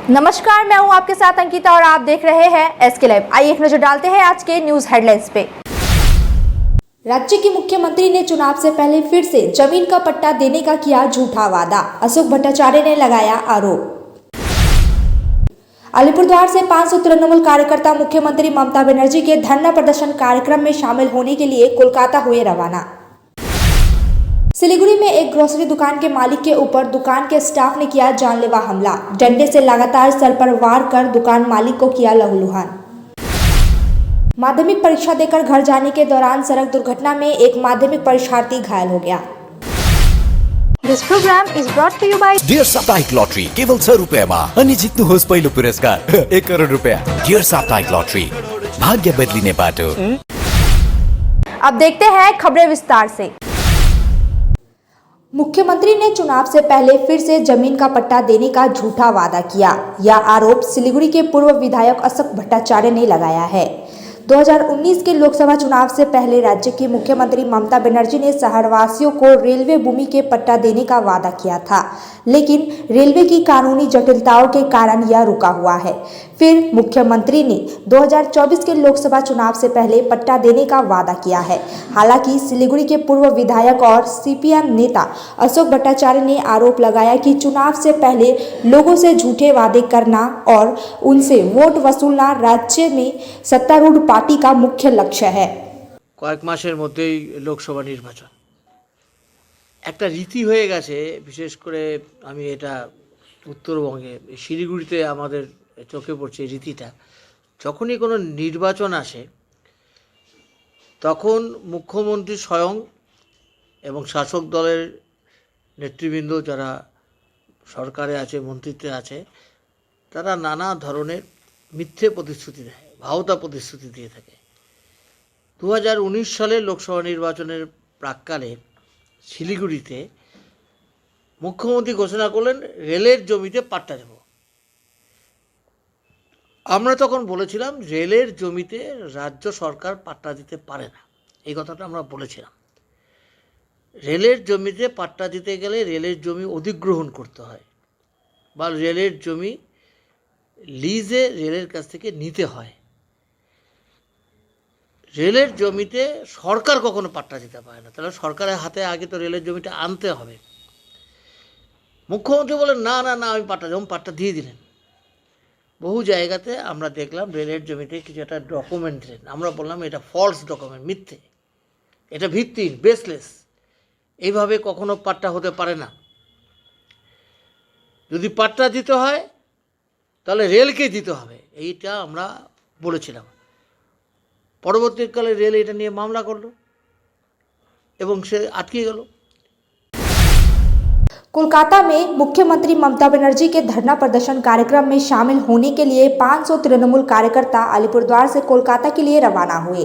नमस्कार, मैं हूं आपके साथ अंकिता और आप देख रहे हैं एसके लाइव। आइए एक नजर डालते हैं आज के न्यूज हेडलाइंस पे। राज्य के मुख्यमंत्री ने चुनाव से पहले फिर से जमीन का पट्टा देने का किया झूठा वादा, अशोक भट्टाचार्य ने लगाया आरोप। अलीपुरद्वार से 500 तृणमूल कार्यकर्ता मुख्यमंत्री ममता बनर्जी के धरना प्रदर्शन कार्यक्रम में शामिल होने के लिए कोलकाता हुए रवाना। सिलीगुड़ी में एक ग्रोसरी दुकान के मालिक के ऊपर दुकान के स्टाफ ने किया जानलेवा हमला, डंडे से लगातार सर पर वार कर दुकान मालिक को किया लहूलुहान। माध्यमिक परीक्षा देकर घर जाने के दौरान सड़क दुर्घटना में एक माध्यमिक परीक्षार्थी घायल हो गया। This program is brought to you by dear साप्ताहिक लॉटरी केवल 100 रुपयामा अनि जित्नुहोस् पहिलो पुरस्कार 1 करोड रुपया। डियर साप्ताहिक लॉटरी, भाग्य बदलिने बाटो। अब देखते हैं खबरें विस्तार से। मुख्यमंत्री ने चुनाव से पहले फिर से जमीन का पट्टा देने का झूठा वादा किया। यह आरोप सिलीगुड़ी के पूर्व विधायक अशोक भट्टाचार्य ने लगाया है। 2019 के लोकसभा चुनाव से पहले राज्य की मुख्यमंत्री ममता बनर्जी ने शहरवासियों को रेलवे भूमि के पट्टा देने का वादा किया था, लेकिन रेलवे की कानूनी जटिलताओं के कारण यह रुका हुआ है। फिर मुख्यमंत्री ने 2024 के लोकसभा चुनाव से पहले पट्टा देने का वादा किया है। हालांकि सिलीगुड़ी के पूर्व विधायक और सीपीएम नेता अशोक भट्टाचार्य ने आरोप लगाया कि चुनाव से पहले लोगों से झूठे वादे करना और उनसे वोट वसूलना राज्य में सत्तारूढ़ पार्टी का मुख्य लक्ष्य है। কয়েক মাসের মধ্যেই লোকসভা নির্বাচন একটা রীতি হয়ে গেছে। বিশেষ করে আমি এটা উত্তরবঙ্গে শিলিগুড়িতে আমাদের চোখে পড়ছে এই রীতিটা। যখনই কোনো নির্বাচন আসে তখন মুখ্যমন্ত্রী স্বয়ং এবং শাসক দলের নেতৃবৃন্দ যারা সরকারে আছে, মন্ত্রিত্বে আছে, তারা নানা ধরনের মিথ্যে প্রতিশ্রুতি দেয়, ভাওতা প্রতিশ্রুতি দিয়ে থাকে। 2019 সালে লোকসভা নির্বাচনের প্রাক্কালে শিলিগুড়িতে মুখ্যমন্ত্রী ঘোষণা করলেন রেলের জমিতে পাট্টা দেব। আমরা তখন বলেছিলাম রেলের জমিতে রাজ্য সরকার পাট্টা দিতে পারে না, এই কথাটা আমরা বলেছিলাম। রেলের জমিতে পাট্টা দিতে গেলে রেলের জমি অধিগ্রহণ করতে হয় বা রেলের জমি লিজে রেলের কাছ থেকে নিতে হয়। রেলের জমিতে সরকার কখনো পাট্টা দিতে পারে না, তাহলে সরকারের হাতে আগে তো রেলের জমিটা আনতে হবে। মুখ্যমন্ত্রী বলেন না না না আমি পাট্টা দেব, পাট্টা দিয়ে দিলেন। বহু জায়গাতে আমরা দেখলাম রেলের জমিতে কিছু একটা ডকুমেন্ট দিলেন, আমরা বললাম এটা ফলস ডকুমেন্ট, মিথ্যে, এটা ভিত্তিহীন, বেসলেস, এইভাবে কখনো পাট্টা হতে পারে না। যদি পাট্টা দিতে হয় তাহলে রেলকে দিতে হবে, এইটা আমরা বলেছিলাম। পরবর্তীকালে রেল এটা নিয়ে মামলা করলো এবং সে আটকে গেল। कोलकाता में मुख्यमंत्री ममता बनर्जी के धरना प्रदर्शन कार्यक्रम में शामिल होने के लिए 500 तृणमूल कार्यकर्ता अलीपुरद्वार से कोलकाता के लिए रवाना हुए।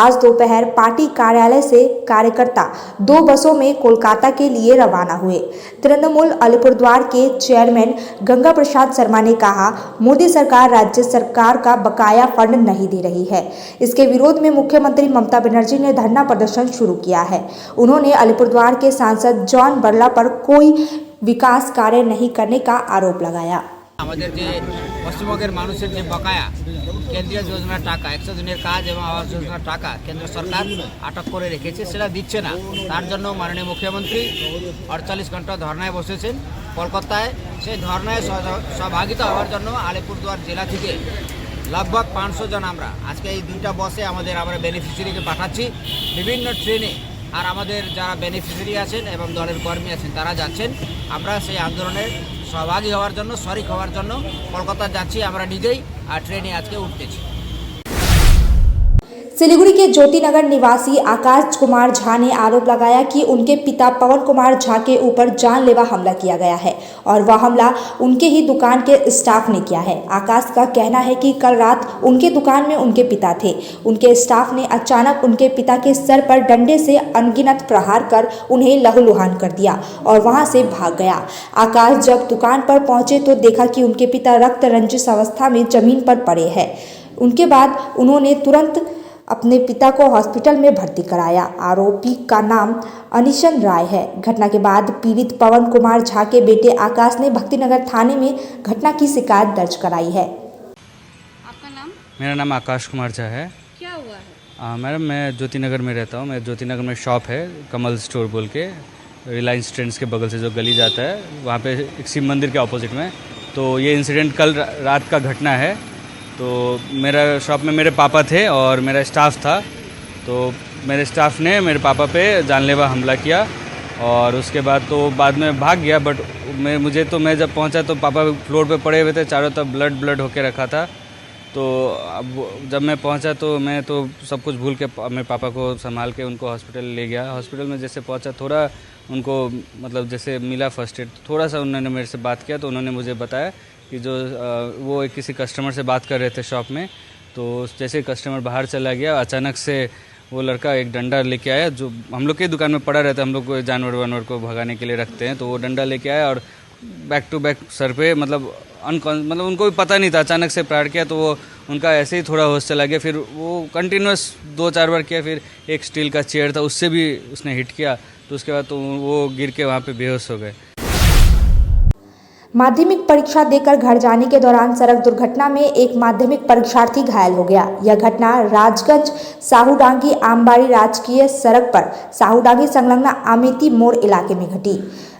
आज दोपहर पार्टी कार्यालय से कार्यकर्ता 2 बसों में कोलकाता के लिए रवाना हुए। तृणमूल अलीपुरद्वार के चेयरमैन गंगा प्रसाद शर्मा ने कहा, मोदी सरकार राज्य सरकार का बकाया फंड नहीं दे रही है। इसके विरोध में मुख्यमंत्री ममता बनर्जी ने धरना प्रदर्शन शुरू किया है। उन्होंने अलीपुरद्वार के सांसद जॉन बरला पर कोई विकास कार्य नहीं करने का आरोप लगाया। আমাদের যে পশ্চিমবঙ্গের মানুষের যে বকায়া কেন্দ্রীয় যোজনার টাকা, 100 দিনের কাজ এবং আবাস যোজনার টাকা কেন্দ্র সরকার আটক করে রেখেছে, সেটা দিচ্ছে না। তার জন্য মাননীয় মুখ্যমন্ত্রী 48 ঘন্টা ধর্নায় বসেছেন কলকাতায়। সেই ধর্নায় সহভাগিতা হওয়ার জন্য আলিপুরদুয়ার জেলা থেকে लगभग 500 জন আমরা আজকে এই 2টা বসে আমরা বেনিফিশিয়ারিকে পাঠাচ্ছি বিভিন্ন ট্রেনে। আর আমাদের যারা বেনিফিশিয়ারি আছেন এবং দলের কর্মী আছেন তারা যাচ্ছেন। আমরা সেই আন্দোলনের সহভাগী হওয়ার জন্য, শরিক হওয়ার জন্য কলকাতা যাচ্ছি আমরা নিজেই, আর ট্রেনে আজকে উঠতেছি। सिलीगुड़ी के ज्योतिनगर निवासी आकाश कुमार झा ने आरोप लगाया कि उनके पिता पवन कुमार झा के ऊपर जानलेवा हमला किया गया है और वह हमला उनके ही दुकान के स्टाफ ने किया है। आकाश का कहना है कि कल रात उनके दुकान में उनके पिता थे। उनके स्टाफ ने अचानक उनके पिता के सर पर डंडे से अनगिनत प्रहार कर उन्हें लहूलुहान कर दिया और वहां से भाग गया। आकाश जब दुकान पर पहुंचे तो देखा कि उनके पिता रक्त रंजित अवस्था में जमीन पर पड़े हैं। उनके बाद उन्होंने तुरंत अपने पिता को हॉस्पिटल में भर्ती कराया। आरोपी का नाम अनिशन राय है। घटना के बाद पीड़ित पवन कुमार झा के बेटे आकाश ने भक्तिनगर थाने में घटना की शिकायत दर्ज कराई है। आपका नाम? मेरा नाम आकाश कुमार झा है। क्या हुआ है? मैडम मैं ज्योति नगर में रहता हूँ। मैं ज्योति नगर में शॉप है कमल स्टोर बोल के, रिलायंस ट्रेंड्स के बगल से जो गली जाता है वहाँ पे एक शिव मंदिर के ऑपोजिट में। तो ये इंसिडेंट कल रात का घटना है। तो मेरा शॉप में मेरे पापा थे और मेरा स्टाफ था। तो मेरे स्टाफ ने मेरे पापा पे जानलेवा हमला किया और उसके बाद तो बाद में भाग गया। बट मैं जब पहुंचा तो पापा फ्लोर पे पड़े हुए थे, चारों तरफ ब्लड होके रखा था। तो अब जब मैं पहुंचा तो मैं तो सब कुछ भूल के मेरे पापा को संभाल के उनको हॉस्पिटल ले गया। हॉस्पिटल में जैसे पहुंचा थोड़ा उनको मतलब जैसे मिला फर्स्ट एड, थोड़ा सा उन्होंने मेरे से बात किया। तो उन्होंने मुझे बताया कि जो वो किसी कस्टमर से बात कर रहे थे शॉप में। तो जैसे कस्टमर बाहर चला गया, अचानक से वो लड़का एक डंडा लेके आया जो हम लोग की दुकान में पड़ा रहता है। हम लोग को जानवर वानवर को भगाने के लिए रखते हैं। तो वो डंडा लेके आया और बैक टू बैक सर पे मतलब उनको भी पता नहीं था, अचानक से प्रहार किया। तो वो उनका ऐसे ही थोड़ा होश चला गया। फिर वो कंटिन्यूस 2-4 बार किया। फिर एक स्टील का चेयर था उससे भी उसने हिट किया। तो उसके बाद तो वो गिर के वहाँ पे बेहोश हो गए। माध्यमिक परीक्षा देकर घर जाने के दौरान सड़क दुर्घटना में एक माध्यमिक परीक्षार्थी घायल हो गया। यह घटना राजगंज साहूडांगी आमबाड़ी राजकीय सड़क पर साहूडांगी संलग्न अमेठी मोड़ इलाके में घटी।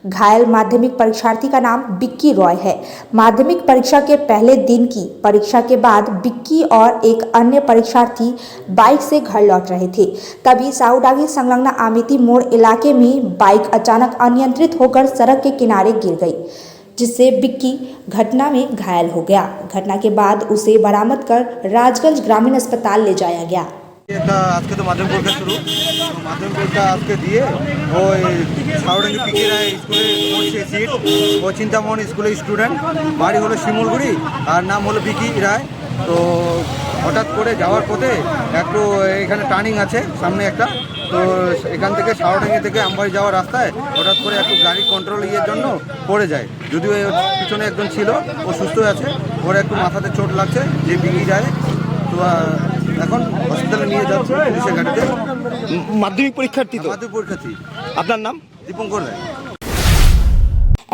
घायल माध्यमिक परीक्षार्थी का नाम बिक्की रॉय है। माध्यमिक परीक्षा के पहले दिन की परीक्षा के बाद बिक्की और एक अन्य परीक्षार्थी बाइक से घर लौट रहे थे। तभी साहूडांगी संलग्न अमेठी मोड़ इलाके में बाइक अचानक अनियंत्रित होकर सड़क के किनारे गिर गई, जिससे बिक्की घटना में घायल हो गया। घटना के बाद उसे बरामद कर राजगंज ग्रामीण अस्पताल ले जाया गया। आज के तो माध्यमिक परीक्षा शुरू, माध्यमिक परीक्षा आज के दिए वो साउडांगी पिके राय स्कूल सीट वो चिंतामणि स्कूल स्टूडेंट बाड़ी हलो शिमलगुड़ी और नाम हलो बिक्की राय। तो हठाৎ করে যাওয়ার পথে একটু এখানে টার্নিং আছে সামনে একটা, তো এখান থেকে সাউডাঙ্গি থেকে আমবাড়ি যাওয়ার রাস্তায় হঠাৎ করে একটু গাড়ি কন্ট্রোল ইয়ের জন্য পড়ে যায়। যদিও পিছনে একজন ছিল, ও সুস্থ আছে, ওর একটু মাথাতে চোট লাগছে যে বিগি যায়। তো এখন হসপিটালে নিয়ে যাচ্ছে পুলিশের গাড়িতে। মাধ্যমিক পরীক্ষার্থী তো? মাধ্যমিক পরীক্ষার্থী। আপনার নাম? দীপঙ্কর রায়।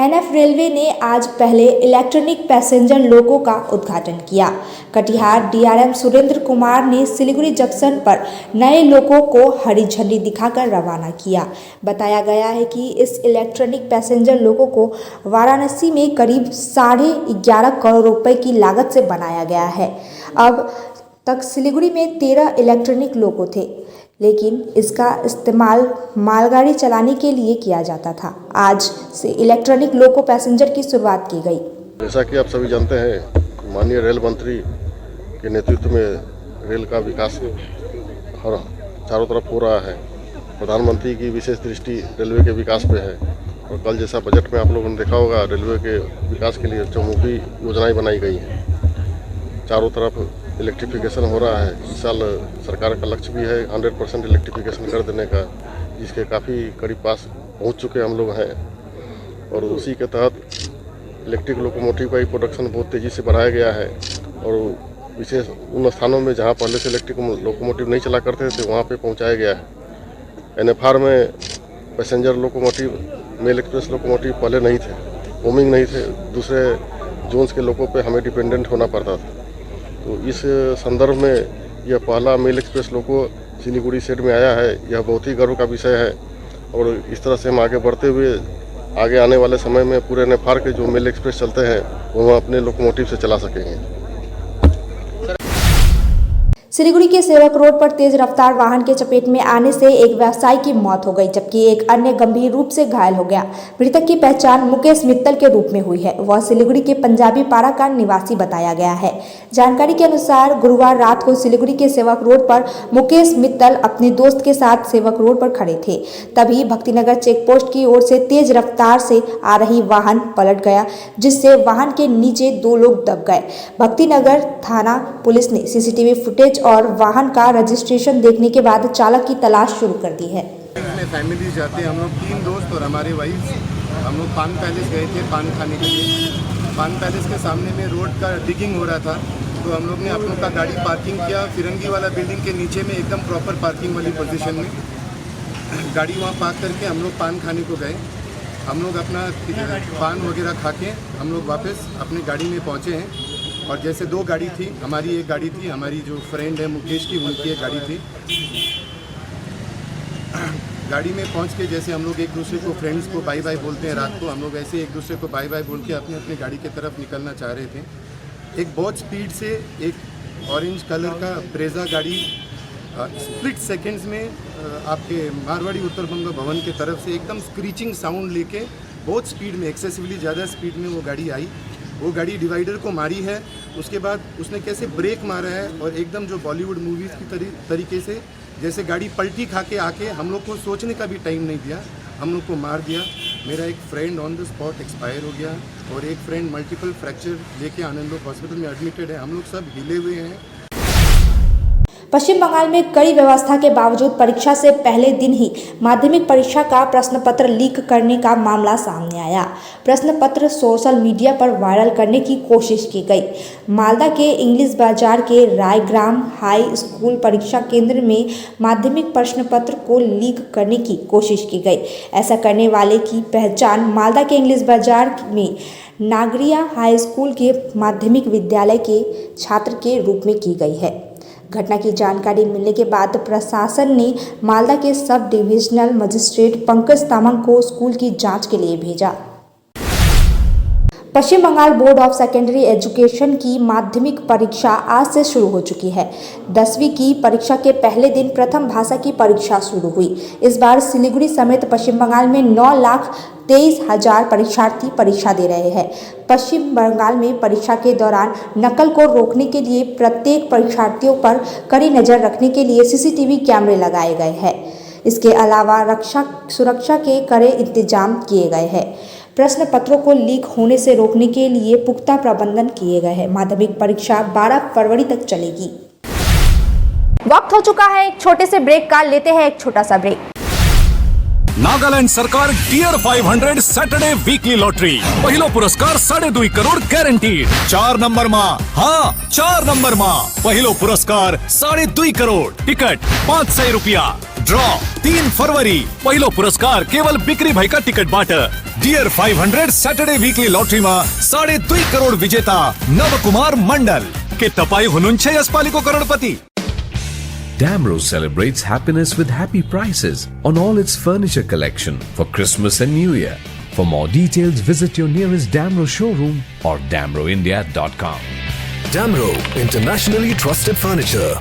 एनएफ रेलवे ने आज पहले इलेक्ट्रॉनिक पैसेंजर लोको का उद्घाटन किया। कटिहार डीआरएम सुरेंद्र कुमार ने सिलीगुड़ी जंक्शन पर नए लोको को हरी झंडी दिखाकर रवाना किया। बताया गया है कि इस इलेक्ट्रॉनिक पैसेंजर लोको को वाराणसी में करीब 11.5 करोड़ रुपए की लागत से बनाया गया है। अब तक सिलीगुड़ी में 13 इलेक्ट्रॉनिक लोको थे, लेकिन इसका इस्तेमाल मालगाड़ी चलाने के लिए किया जाता था। आज से इलेक्ट्रॉनिक लोको पैसेंजर की शुरुआत की गई। जैसा कि आप सभी जानते हैं, माननीय रेल मंत्री के नेतृत्व में रेल का विकास हर चारों तरफ हो रहा है। प्रधानमंत्री की विशेष दृष्टि रेलवे के विकास पे है और कल जैसा बजट में आप लोगों ने देखा होगा, रेलवे के विकास के लिए चौमुखी योजनाएं बनाई गई हैं। चारों तरफ इलेक्ट्रिफिकेशन हो रहा है। इस साल सरकार का लक्ष्य भी है 100% इलेक्ट्रिफिकेशन कर देने का, जिसके काफ़ी करीब पास पहुंच चुके हम लोग हैं। और उसी के तहत इलेक्ट्रिक लोकोमोटिव का ही प्रोडक्शन बहुत तेज़ी से बढ़ाया गया है। और विशेष उन स्थानों में जहां पहले से इलेक्ट्रिक लोकोमोटिव नहीं चला करते थे वहां पे पहुंचाया गया है। एनएफआर में passenger locomotive, mail express locomotive पहले नहीं थे, होमिंग नहीं थे, दूसरे जोन्स के लोगों पे हमें डिपेंडेंट होना पड़ता था। तो इस संदर्भ में यह पहला मेल एक्सप्रेस लोको सिलीगुड़ी शेड में आया है। यह बहुत ही गर्व का विषय है और इस तरह से हम आगे बढ़ते हुए आगे आने वाले समय में पूरे एनएफआर के जो मेल एक्सप्रेस चलते हैं वो हम अपने लोकोमोटिव से चला सकेंगे। सिलीगुड़ी के सेवक रोड पर तेज रफ्तार वाहन के चपेट में आने से एक व्यवसायी की मौत हो गई, जबकि एक अन्य गंभीर रूप से घायल हो गया। मृतक की पहचान मुकेश मित्तल के रूप में हुई है। वह सिलीगुड़ी के पंजाबी पाड़ा का निवासी बताया गया है। जानकारी के अनुसार गुरुवार रात को सिलीगुड़ी के सेवक रोड पर मुकेश मित्तल अपने दोस्त के साथ सेवक रोड पर खड़े थे। तभी भक्तिनगर चेकपोस्ट की ओर से तेज रफ्तार से आ रही वाहन पलट गया, जिससे वाहन के नीचे 2 लोग दब गए। भक्तिनगर थाना पुलिस ने सीसीटीवी फुटेज और वाहन का रजिस्ट्रेशन देखने के बाद चालक की तलाश शुरू कर दी है। फैमिली जाते हैं हम लोग 3 दोस्त और हमारे वाइफ, हम लोग पान पैलेस गए थे पान खाने के लिए। पान पैलेस के सामने में रोड का डिगिंग हो रहा था, तो हम लोग ने अपनों का गाड़ी पार्किंग किया फिरंगी वाला बिल्डिंग के नीचे में, एकदम प्रॉपर पार्किंग वाली पोजीशन में गाड़ी वहाँ पार्क करके हम लोग पान खाने को गए। हम लोग अपना पान वगैरह खा के हम लोग वापस अपनी गाड़ी में पहुँचे हैं। और जैसे दो गाड़ी थी, हमारी एक गाड़ी थी, हमारी जो फ्रेंड है मुकेश की, उनकी एक गाड़ी थी। गाड़ी में पहुंच के जैसे हम लोग एक दूसरे को, फ्रेंड्स को बाय बाय बोलते हैं रात को, हम लोग ऐसे एक दूसरे को बाय बाय बोल के अपने अपने गाड़ी की तरफ निकलना चाह रहे थे। एक बहुत स्पीड से एक ऑरेंज कलर का ब्रेजा गाड़ी स्प्लिट सेकंड्स में आपके मारवाड़ी उत्तर बंग भवन के तरफ से एकदम स्क्रीचिंग साउंड लेके बहुत स्पीड में, एक्सेसिवली ज़्यादा स्पीड में वो गाड़ी आई। वो गाड़ी डिवाइडर को मारी है, उसके बाद उसने कैसे ब्रेक मारा है और एकदम जो बॉलीवुड मूवीज़ की तरीके से जैसे गाड़ी पलटी खा के आके हम लोग को सोचने का भी टाइम नहीं दिया, हम लोग को मार दिया। मेरा एक friend on the spot expire हो गया और एक फ्रेंड मल्टीपल फ्रैक्चर लेके आनंद हॉस्पिटल में एडमिटेड है। हम लोग सब हिले हुए हैं। पश्चिम बंगाल में कड़ी व्यवस्था के बावजूद परीक्षा से पहले दिन ही माध्यमिक परीक्षा का प्रश्न पत्र लीक करने का मामला सामने आया। प्रश्न पत्र सोशल मीडिया पर वायरल करने की कोशिश की गई। मालदा के इंग्लिश बाजार के रायग्राम हाई स्कूल परीक्षा केंद्र में माध्यमिक प्रश्न पत्र को लीक करने की कोशिश की गई। ऐसा करने वाले की पहचान मालदा के इंग्लिश बाजार में नागरिया हाई स्कूल के माध्यमिक विद्यालय के छात्र के रूप में की गई है। घटना की जानकारी मिलने के बाद प्रशासन ने मालदा के sub divisional magistrate Pankaj Tamang को स्कूल की जांच के लिए भेजा। पश्चिम Bengal board of secondary education की माध्यमिक परीक्षा आज से शुरू हो चुकी है। 10वीं की परीक्षा के पहले दिन प्रथम भाषा की परीक्षा शुरू हुई। इस बार सिलीगुड़ी समेत पश्चिम बंगाल में 9,23,000 परीक्षार्थी परीक्षा दे रहे हैं। पश्चिम बंगाल में परीक्षा के दौरान नकल को रोकने के लिए प्रत्येक परीक्षार्थियों पर कड़ी नजर रखने के लिए सीसीटीवी कैमरे लगाए गए हैं। इसके अलावा सुरक्षा के कड़े इंतजाम किए गए हैं। प्रश्न पत्रों को लीक होने से रोकने के लिए पुख्ता प्रबंधन किए गए हैं। माध्यमिक परीक्षा 12 फरवरी तक चलेगी। वक्त हो चुका है एक छोटे से ब्रेक का, लेते हैं एक छोटा सा ब्रेक। नागालैंड सरकार गियर 500 सैटरडे वीकली लॉटरी पहिलो पुरस्कार 2.5 करोड़ गैरंटीड। 4 नंबर में, हाँ 4 नंबर में पहिलो पुरस्कार 2.5 करोड़। टिकट 500 रुपया। ड्रॉ 3 फरवरी। पहिलो पुरस्कार केवल बिक्री भाई का टिकट बाट। गियर 500 सैटरडे वीकली लॉटरी में 2.5 करोड़ विजेता नवकुमार मंडल के तपाई हुनुंछे यसपालिको करोड़पति। Damro celebrates happiness with happy prices on all its furniture collection for Christmas and New Year. For more details, visit your nearest Damro showroom or damroindia.com. Damro, internationally trusted furniture.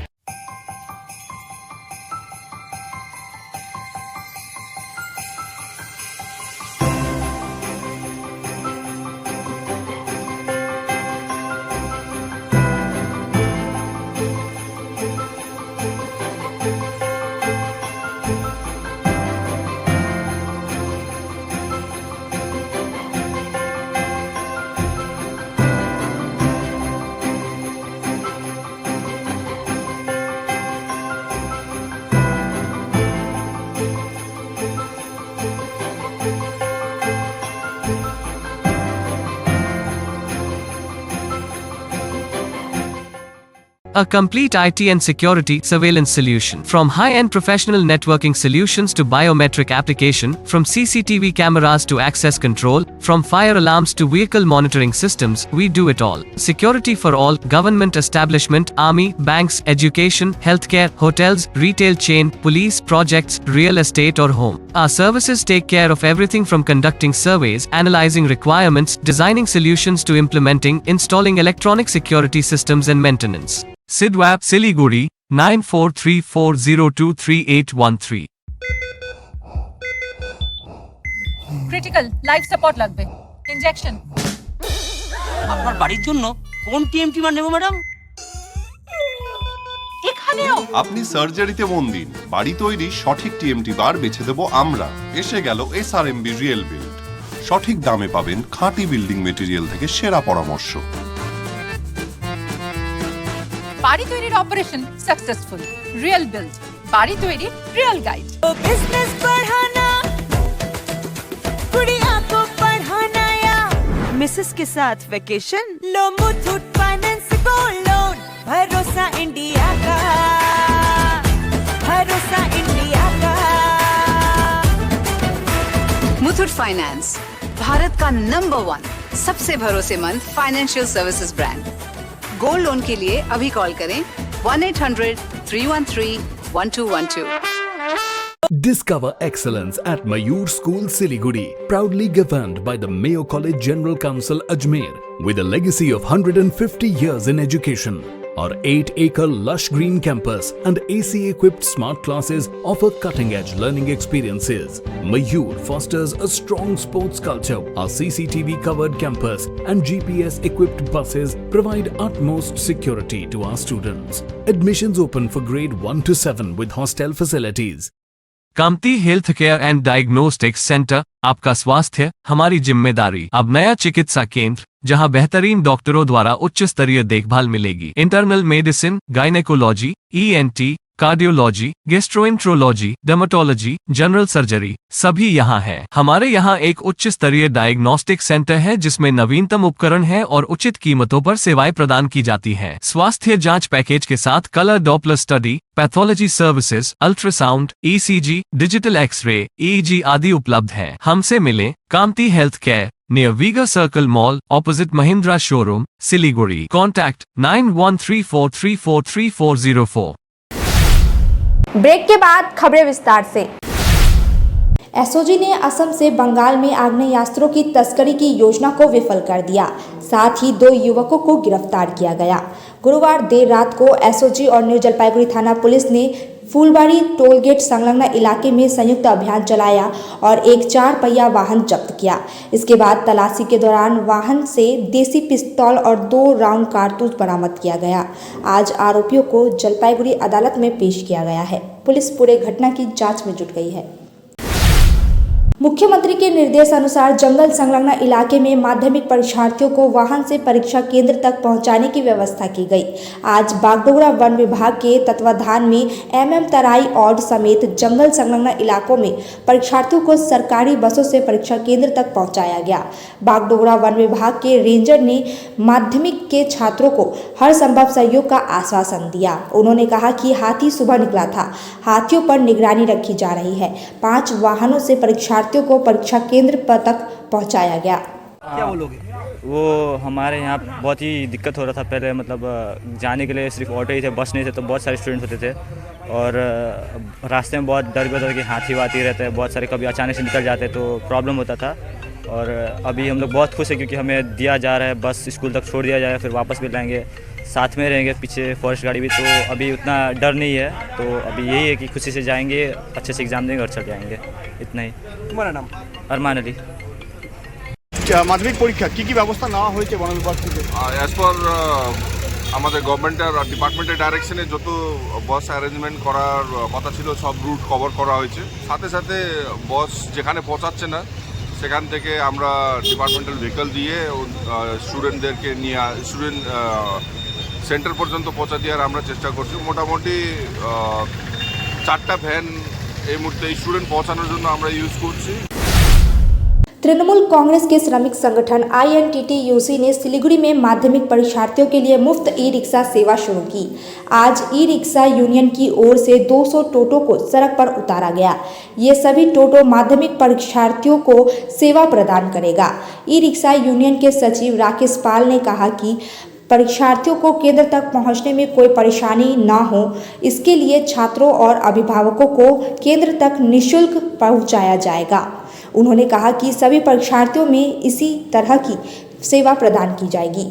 A complete IT and security surveillance solution. From high-end professional networking solutions to biometric application, from CCTV cameras to access control, from fire alarms to vehicle monitoring systems, we do it all. Security for all, government establishment, army, banks, education, healthcare, hotels, retail chain, police, projects, real estate or home. Our services take care of everything from conducting surveys, analyzing requirements, designing solutions to implementing, installing electronic security systems and maintenance. Sidwap Siliguri 9434023813 critical life support লাগবে injection. আপনার বাড়ির জন্য কোন TMT বার নেব madam? এখানেও আপনি সার্জারিতে মন দিন, বাড়ি তৈরি সঠিক টিএমটি বার বেছে দেব আমরা। এসে গেল এসআরএমবি রিয়েল বিল্ড। সঠিক দামে পাবেন খাঁটি বিল্ডিং মেটেরিয়াল থেকে সেরা পরামর্শ। বাড়ি তৈরির অপারেশন সাকসেসফুল। রিয়েল বিল্ড, বাড়ি তৈরির রিয়েল গাইড। बिजनेस बढ़ाना, गुड़िया को पढ़ाना या मिसेस के साथ वेकेशन लो मुथूट फाइनेंस गोल्ड लोन, भरोसा इंडिया का, भरोसा इंडिया का। मुथूट फाइनेंस, भारत का नंबर 1 सबसे भरोसेमंद financial services brand. Gold loan के लिए अभी कॉल करें 1-800-313-1212। Discover excellence at Mayur School, Siliguri, proudly governed by the Mayo College General Council, Ajmer, with a legacy of 150 years in education. Our 8-acre lush green campus and AC-equipped smart classes offer cutting-edge learning experiences. Mayur fosters a strong sports culture. Our CCTV-covered campus and GPS-equipped buses provide utmost security to our students. Admissions open for grade 1 to 7 with hostel facilities. Kamati health care and diagnostics centre, आपका स्वास्थ्य हमारी जिम्मेदारी। अब नया चिकित्सा केंद्र जहां बेहतरीन डॉक्टरों द्वारा उच्च स्तरीय देखभाल मिलेगी। Internal medicine, gynaecology, ENT, cardiology, gastroenterology, dermatology, general surgery सभी यहाँ है। हमारे यहाँ एक उच्च स्तरीय डायग्नोस्टिक सेंटर है जिसमें नवीनतम उपकरण है और उचित कीमतों पर सेवाएं प्रदान की जाती हैं। स्वास्थ्य जांच पैकेज के साथ colour Doppler study, pathology services, ultrasound, ECG, digital x-ray, EEG आदि उपलब्ध है। हमसे मिलें Kamati health care, near Vega circle mall, opposite Mahindra showroom, Siliguri. Contact 9134343404। Break के बाद खबरें विस्तार से। एसओजी ने असम से बंगाल में आग्नेयास्त्रों की तस्करी की योजना को विफल कर दिया। साथ ही 2 युवकों को गिरफ्तार किया गया। गुरुवार देर रात को एसओजी और न्यू जलपाईगुड़ी थाना पुलिस ने फूलबाड़ी टोल गेट संलग्न इलाके में संयुक्त अभियान चलाया और एक 4 पहिया वाहन जब्त किया। इसके बाद तलाशी के दौरान वाहन से देसी पिस्तौल और 2 राउंड कारतूस बरामद किया गया। आज आरोपियों को जलपाईगुड़ी अदालत में पेश किया गया है। पुलिस पूरे घटना की जांच में जुट गई है। मुख्यमंत्री के निर्देश अनुसार जंगल संलग्न इलाके में माध्यमिक परीक्षार्थियों को वाहन से परीक्षा केंद्र तक पहुंचाने की व्यवस्था की गई। आज बागडोगरा वन विभाग के तत्वाधान में MM तराई औड समेत जंगल संलग्न इलाकों में परीक्षार्थियों को सरकारी बसों से परीक्षा केंद्र तक पहुंचाया गया। बागडोगरा वन विभाग के रेंजर ने माध्यमिक के छात्रों को हर संभव सहयोग का आश्वासन दिया। उन्होंने कहा कि हाथी सुबह निकला था, हाथियों पर निगरानी रखी जा रही है। 5 वाहनों से परीक्षार्थियों को परीक्षा केंद्र पर तक पहुंचाया गया। क्या बोलोगे? वो हमारे यहाँ बहुत ही दिक्कत हो रहा था पहले, मतलब जाने के लिए सिर्फ ऑटो ही थे, बस नहीं थे, तो बहुत सारे स्टूडेंट्स होते थे और रास्ते में बहुत डर भी होता था कि हाथी वाथी रहते हैं, बहुत सारे कभी अचानक से निकल जाते तो प्रॉब्लम होता था। और अभी हम लोग बहुत खुश हैं क्योंकि हमें दिया जा रहा है, बस स्कूल तक छोड़ दिया जाएगा, फिर वापस भी लाएंगे, साथ में रहेंगे, पीछे फॉरेस्ट गाड़ी भी, तो अभी उतना डर नहीं है। तो अभी यही है कि खुशी से जाएंगे, अच्छे से एग्जाम देंगे और चल जाएंगे, इतना ही। तुम्हारा नाम? अरमान अली। মাধ্যমিক পরীক্ষা কি ব্যবস্থা নেওয়া হয়েছে বন বিভাগ থেকে? অ্যাজ পার আমাদের গভর্নমেন্টের ডিপার্টমেন্টের ডাইরেকশনে যত বাস অ্যারেঞ্জমেন্ট করার কথা ছিল সব রুট কভার করা হয়েছে। সাথে সাথে বাস যেখানে পৌঁছাচ্ছে না সেখান থেকে আমরা ডিপার্টমেন্টাল ভেহিকল দিয়ে স্টুডেন্টদেরকে নিয়ে স্টুডেন্ট সেন্টার পর্যন্ত পৌঁছা দেওয়ার আমরা চেষ্টা করছি। মোটামুটি 4টা ভ্যান এই মুহূর্তে স্টুডেন্ট পৌঁছানোর জন্য আমরা ইউজ করছি। तृणमूल कांग्रेस के श्रमिक संगठन INTTUC ने सिलीगुड़ी में माध्यमिक परीक्षार्थियों के लिए मुफ्त ई-रिक्शा सेवा शुरू की। आज ई-रिक्शा यूनियन की ओर से 200 टोटो को सड़क पर उतारा गया। ये सभी टोटो माध्यमिक परीक्षार्थियों को सेवा प्रदान करेगा। ई-रिक्शा यूनियन के सचिव राकेश पाल ने कहा कि परीक्षार्थियों को केंद्र तक पहुंचने में कोई परेशानी न हो, इसके लिए छात्रों और अभिभावकों को केंद्र तक निःशुल्क पहुंचाया जाएगा। उन्होंने कहा कि सभी परीक्षार्थियों में इसी तरह की सेवा प्रदान की जाएगी।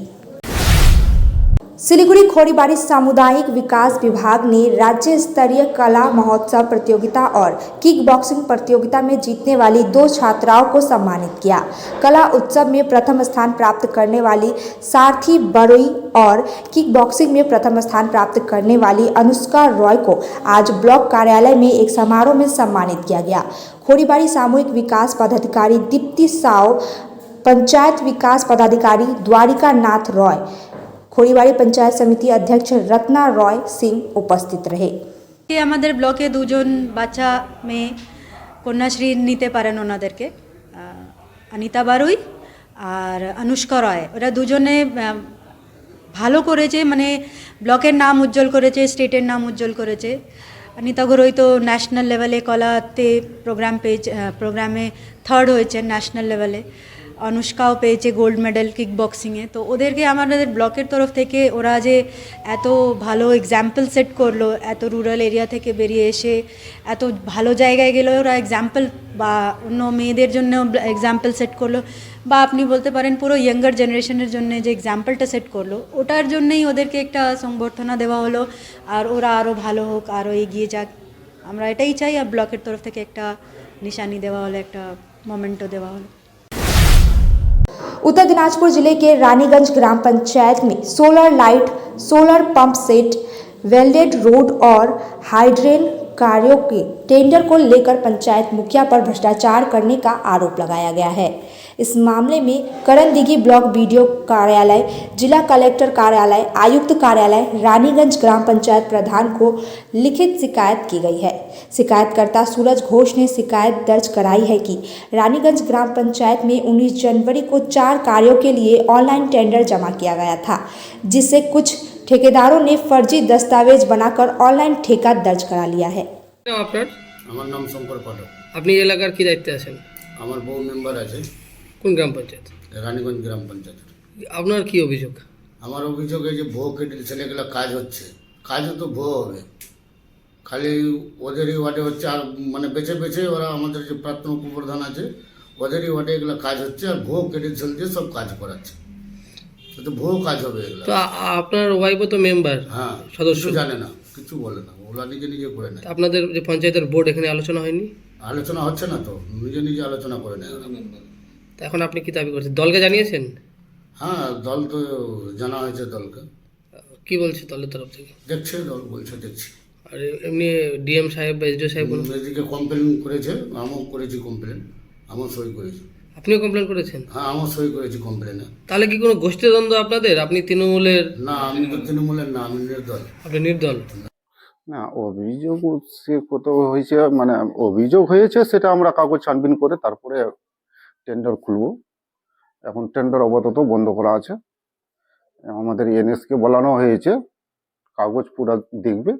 सिलीगुड़ी खोरीबाड़ी सामुदायिक विकास विभाग ने राज्य स्तरीय कला महोत्सव प्रतियोगिता और किक बॉक्सिंग प्रतियोगिता में जीतने वाली 2 छात्राओं को सम्मानित किया। कला उत्सव में प्रथम स्थान प्राप्त करने वाली सारथी बरोई और किक बॉक्सिंग में प्रथम स्थान प्राप्त करने वाली अनुष्का रॉय को आज ब्लॉक कार्यालय में एक समारोह में सम्मानित किया गया। खोरीबाड़ी सामूहिक विकास पदाधिकारी दीप्ति साव, पंचायत विकास पदाधिकारी द्वारिका नाथ रॉय, खोरीबाड़ी पंचायत समिति अध्यक्ष रत्ना रॉय सिंह उपस्थित रहे। আমাদের ব্লকে 2জন বাচ্চা মেয়ে কন্যাশ্রী নিতে পারেন ওনাদেরকে, অনিতা বারুই আর অনুষ্কা রয়, ওরা দুজনে ভালো করেছে, মানে ব্লকের নাম উজ্জ্বল করেছে, স্টেটের নাম উজ্জ্বল করেছে। অনিতা ঘরোই তো ন্যাশনাল লেভেলে কলাতে প্রোগ্রামে থার্ড হয়েছে ন্যাশনাল লেভেলে। অনুষ্কাও পেয়েছে গোল্ড মেডেল কিক বক্সিংয়ে। তো ওদেরকে আমাদের ব্লকের তরফ থেকে ওরা যে এত ভালো এক্সাম্পল সেট করলো, এত রুরাল এরিয়া থেকে বেরিয়ে এসে এত ভালো জায়গায় গেলো, ওরা এক্সাম্পল বা অন্য মেয়েদের জন্য এক্সাম্পল সেট করলো, বা আপনি বলতে পারেন পুরো ইয়াঙ্গার জেনারেশনের জন্য যে এক্সাম্পলটা সেট করলো, ওটার জন্যই ওদেরকে একটা সংবর্ধনা দেওয়া হলো। আর ওরা আরও ভালো হোক, আরও এগিয়ে যাক, আমরা এটাই চাই। আর ব্লকের তরফ থেকে একটা নিশানি দেওয়া হলো, একটা মোমেন্টও देवा हलो। उत्तर दिनाजपुर जिले के रानीगंज ग्राम पंचायत में solar light, solar pump set, welded road और हाइड्रेन कार्यों के टेंडर को लेकर पंचायत मुखिया पर भ्रष्टाचार करने का आरोप लगाया गया है। इस मामले में करणदीघी ब्लॉक बीडीओ कार्यालय, जिला कलेक्टर कार्यालय, आयुक्त कार्यालय, रानीगंज ग्राम पंचायत प्रधान को लिखित शिकायत की गई है। शिकायतकर्ता सूरज घोष ने शिकायत दर्ज कराई है कि रानीगंज ग्राम पंचायत में 19 जनवरी को 4 कार्यों के लिए ऑनलाइन टेंडर जमा किया गया था, जिससे कुछ ठेकेदारों ने फर्जी दस्तावेज बनाकर ऑनलाइन ठेका दर्ज करा लिया है। আপনার? আমার নাম শঙ্কর পাঠক। আপনি এলাকার কি দায়িত্বে আছেন? আমার বউ মেম্বার আছে। কোন গ্রাম পঞ্চায়েত? রানীগঞ্জ গ্রাম পঞ্চায়েত। আপনার কি অভিযোগ? আমার অভিযোগ এই যে ভুয়ো ক্রেডিট ছেলেগুলো কাজ হচ্ছে, কাজও তো ভুয়ো হবে, খালি ওদেরই ওয়ার্ডে হচ্ছে। আর মানে বেছে বেছে ওরা আমাদের যে প্রাক্তন উপপ্রধান আছে ওদেরই ওয়ার্ডে এগুলো কাজ হচ্ছে, আর ভুয়ো ক্রেডিট ছেলে দিয়ে সব কাজ করাচ্ছে। তো ভুয়ো কাজ হবে এগুলো। তো আপনার ওয়াইফও তো মেম্বার, হ্যাঁ, সদস্য, জানে না, কিছু বলে না, ওরা নিজে নিজে করে নেয়। আপনাদের যে পঞ্চায়েতের বোর্ড এখানে আলোচনা হয়নি? আলোচনা হচ্ছে না তো, নিজে নিজে আলোচনা করে নেয় ওরা। তা এখন আপনি কি দাবি করছেন? দলকে জানিয়েছেন? হ্যাঁ, দল তো জানা হয়েছে দলকে। কি বলছে দলের তরফ থেকে? দেখছে, দল বলছে দেখছি। আর এমনি ডিএম সাহেব বা এসডিও সাহেব এদিকে কমপ্লেন করেছে, আমিও করেছি কমপ্লেন, আমিও সই করেছি। আপনিও কমপ্লেন করেছেন? হ্যাঁ, আমিও সই করেছি কমপ্লেনে। তাহলে কি কোনো গোষ্ঠীদ্বন্দ্ব আপনাদের? আপনি তৃণমূলের? না, আমি তো তৃণমূলের না, আমি নির্দল। আপনি নির্দল? না, অভিযোগ সে কত হয়েছে, মানে অভিযোগ হয়েছে সেটা আমরা কাগজ ছানবিন করে তারপরে টেন্ডার খুলব। এখন টেন্ডার আপাতত বন্ধ করা আছে। আমাদের এনএসকে বলানো হয়েছে কাগজ পুরো দেখবে,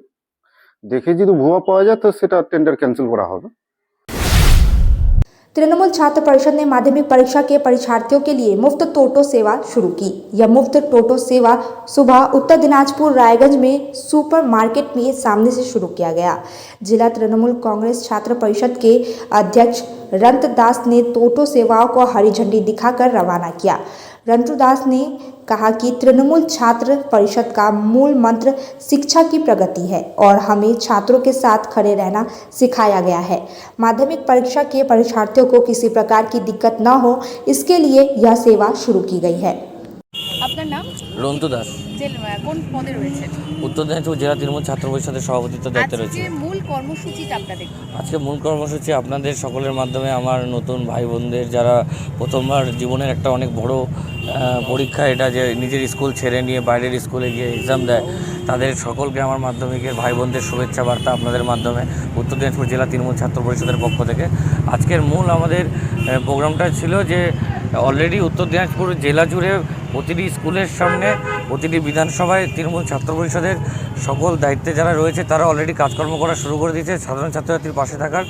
দেখে যদি ভুয়া পাওয়া যায় তো সেটা টেন্ডার ক্যান্সেল করা হবে। तृणमूल छात्र परिषद ने माध्यमिक परीक्षा के परीक्षार्थियों के लिए मुफ्त टोटो सेवा शुरू की। यह मुफ्त टोटो सेवा सुबह उत्तर दिनाजपुर रायगंज में सुपर मार्केट में सामने से शुरू किया गया। जिला तृणमूल कांग्रेस छात्र परिषद के अध्यक्ष रंत दास ने टोटो सेवाओं को हरी झंडी दिखाकर रवाना किया। रंतु दास ने कहा कि तृणमूल छात्र परिषद का मूल मंत्र शिक्षा की प्रगति है और हमें छात्रों के साथ खड़े रहना सिखाया गया है। माध्यमिक परीक्षा के परीक्षार्थियों को किसी प्रकार की दिक्कत न हो, इसके लिए यह सेवा शुरू की गई है। আপনার নাম? রন্তু দাস। কোন পদে রয়েছেন? উত্তর দিনাজপুর জেলা তৃণমূল ছাত্র পরিষদের সভাপতিত্ব দায়িত্বে রয়েছে। আজকে মূল কর্মসূচিটা আপনাদের? আজকে মূল কর্মসূচি আপনাদের সকলের মাধ্যমে আমার নতুন ভাই বোনদের যারা প্রথমবার জীবনের একটা অনেক বড় পরীক্ষা, এটা যে নিজের স্কুল ছেড়ে নিয়ে বাইরের স্কুলে গিয়ে এক্সাম দেয়, তাদের সকলকে আমার মাধ্যমিকের ভাই বোনদের শুভেচ্ছা বার্তা আপনাদের মাধ্যমে উত্তর দিনাজপুর জেলা তৃণমূল ছাত্র পরিষদের পক্ষ থেকে। আজকের মূল আমাদের প্রোগ্রামটা ছিল যে অলরেডি উত্তর দিনাজপুর জেলা জুড়ে প্রতিটি স্কুলের সামনে, প্রতিটি বিধানসভায় তৃণমূল ছাত্র পরিষদের সকল দায়িত্বে যারা রয়েছে তারা অলরেডি কাজকর্ম করা শুরু করে দিয়েছে সাধারণ ছাত্রছাত্রীর পাশে থাকার।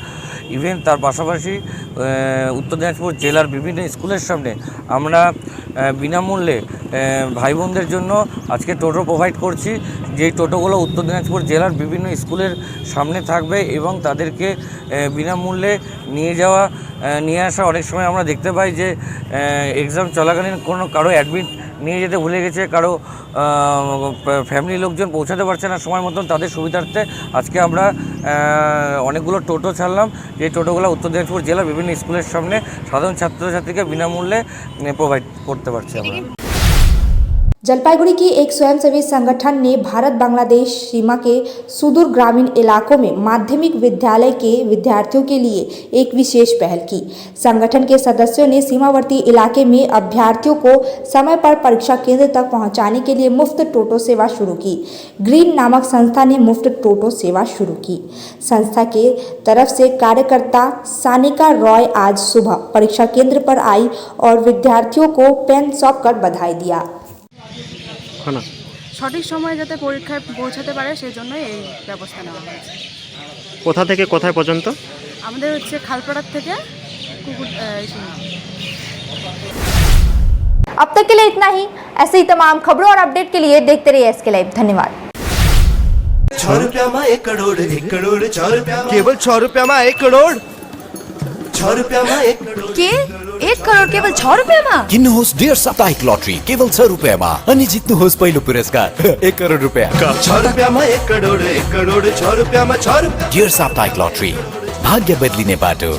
ইভেন তার পাশাপাশি উত্তর দিনাজপুর জেলার বিভিন্ন স্কুলের সামনে আমরা বিনামূল্যে ভাই বোনদের জন্য আজকে টোটো প্রোভাইড করছি, যেই টোটোগুলো উত্তর দিনাজপুর জেলার বিভিন্ন স্কুলের সামনে থাকবে এবং তাদেরকে বিনামূল্যে নিয়ে আসা। অনেক সময় আমরা দেখতে পাই যে এক্সাম চলাকালীন কারো অ্যাডমিট নিয়ে যেতে ভুলে গেছে, কারো ফ্যামিলি লোকজন পৌঁছাতে পারছে না সময় মতন, তাদের সুবিধার্থে আজকে আমরা অনেকগুলো টোটো ছাড়লাম, যে টোটোগুলো উত্তর দিনাজপুর জেলার বিভিন্ন স্কুলের সামনে সাধারণ ছাত্রছাত্রীকে বিনামূল্যে প্রোভাইড করতে পারছি আমরা। जलपाईगुड़ी की एक स्वयंसेवी संगठन ने भारत बांग्लादेश सीमा के सुदूर ग्रामीण इलाकों में माध्यमिक विद्यालय के विद्यार्थियों के लिए एक विशेष पहल की। संगठन के सदस्यों ने सीमावर्ती इलाके में अभ्यर्थियों को समय पर परीक्षा केंद्र तक पहुंचाने के लिए मुफ्त टोटो सेवा शुरू की। ग्रीन नामक संस्था ने मुफ्त टोटो सेवा शुरू की। संस्था के तरफ से कार्यकर्ता सानिका रॉय आज सुबह परीक्षा केंद्र पर आई और विद्यार्थियों को पेन सौंप कर बधाई दिया। সঠিক সময়ে যাতে পরীক্ষায় পৌঁছাতে পারে সেই জন্যই এই ব্যবস্থা নেওয়া হয়েছে। কোথা থেকে কোথায় পর্যন্ত? আমাদের হচ্ছে খালপাড়ার থেকে কুকুর अब तक के लिए इतना ही। ऐसे ही तमाम खबरों और अपडेट के लिए देखते रहिए SK लाइव। धन्यवाद। 6 रुपया में 1 करोड़ 1 करोड़ 6 रुपया केवल 6 रुपया में 1 करोड़ 6 रुपया में 1 करोड़ के 1 करोड़ केवल 6 रुपया में किन्नुहोस् डियर साप्ताहिक लटरी केवल 6 रुपैयाँमा अनि जित्नुहोस् पहिलो पुरस्कार 1 करोड रुपैयाँ। 6 रुपया में 1 करोड़ 6 रुपया में 6 रुपया डियर साप्ताहिक लटरी भाग्य बदलिने बाटो।